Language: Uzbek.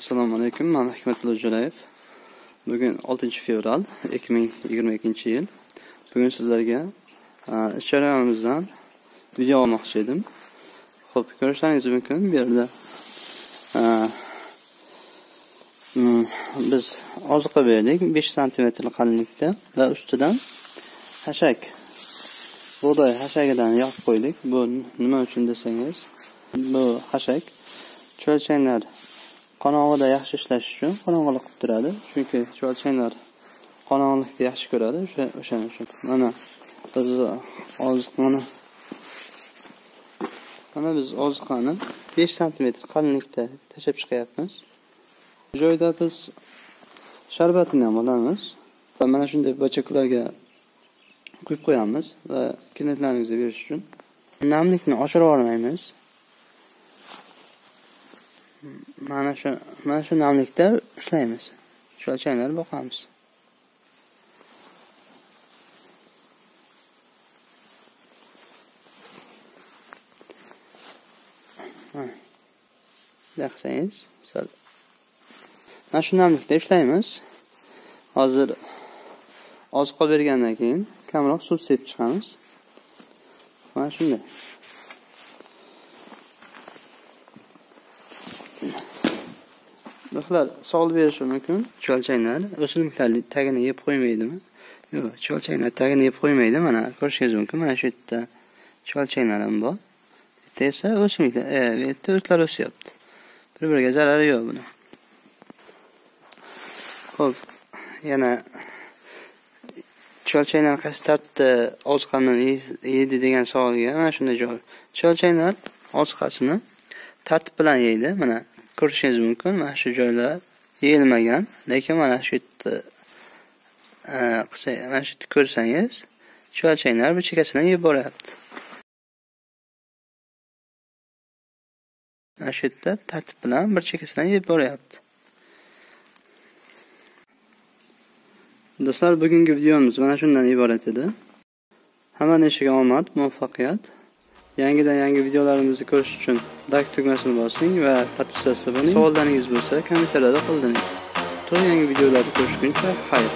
Assalomu alaykum. Men Hikmatullo Jo'rayev. Bugun 6-fevral 2022-yil. Bugun sizlarga ish jarayonimizdan video olmoqchi edim. Xo'p, ko'rishlaringiz mumkin. Bu yerda biz oziqa berdik 5 sm qalinlikda va ustidan hashak, bug'doy hashagidan yopib qo'ydik. Bu nima uchun desangiz, bu hashak cho'lchanglar qonog'ida yaxshi ishlash uchun qorong'ilik qilib turadi. Chunki cho'lchanglar qorong'ilikni yaxshi ko'radi. O'shaning uchun mana biz oziqani 5 sm qalinlikda tashlab chiqyapmiz. Bu joyda biz sharbatini ham olamiz va mana shunday bachaklarga quyib qo'yamiz va klientlarimizga berish uchun. Namlikni oshirib olmaymiz. Mana shu namlikda ushlaymiz. Cho'lchanglar boqamiz. Yaxshaysiz. Mana shu namlikda ushlaymiz. Hozir oziqa bergandan keyin kamroq suv sepib chiqamiz. Mana shunday. Do'stlar, savol berishi mumkin. Cho'lchanglar o'simliklarni tagini yeb qo'ymaydimi? Yo'q, cho'lchanglar tagini yeb qo'ymaydi. Mana ko'rishingiz mumkin. Mana shu yerda cho'lchanglar ham bor. Bitta esa o'simliklar, bu yerda o'tlar o'syapti. Bir-biriga zarari yo'q buni. Xo'p, yana cho'lchanglar qaysi tartibda oziqani yeydi degan savolga mana shunday javob. Cho'lchanglar oziqasini tartib bilan yeydi. Mana ko'rishingiz mumkin. Mana shu joylar yeyilmagan, lekin mana shu yerda mana shu yerda ko'rsangiz, cho'lchanglar bir chekkasidan yeb boryapti. Mana shu yerda tartib bilan bir chekkasidan yeb boryapti. Do'stlar, bugungi videomiz mana shundan iborat edi. Hammaning ishiga omad, muvaffaqiyat. Yangidan yangi videolarimizni ko'rish uchun like tugmasini bosing va podpisatsiya bo'ling. Savollaringiz bo'lsa kommentariyada qoldiring. Yangi videolarni ko'rishguncha xayr.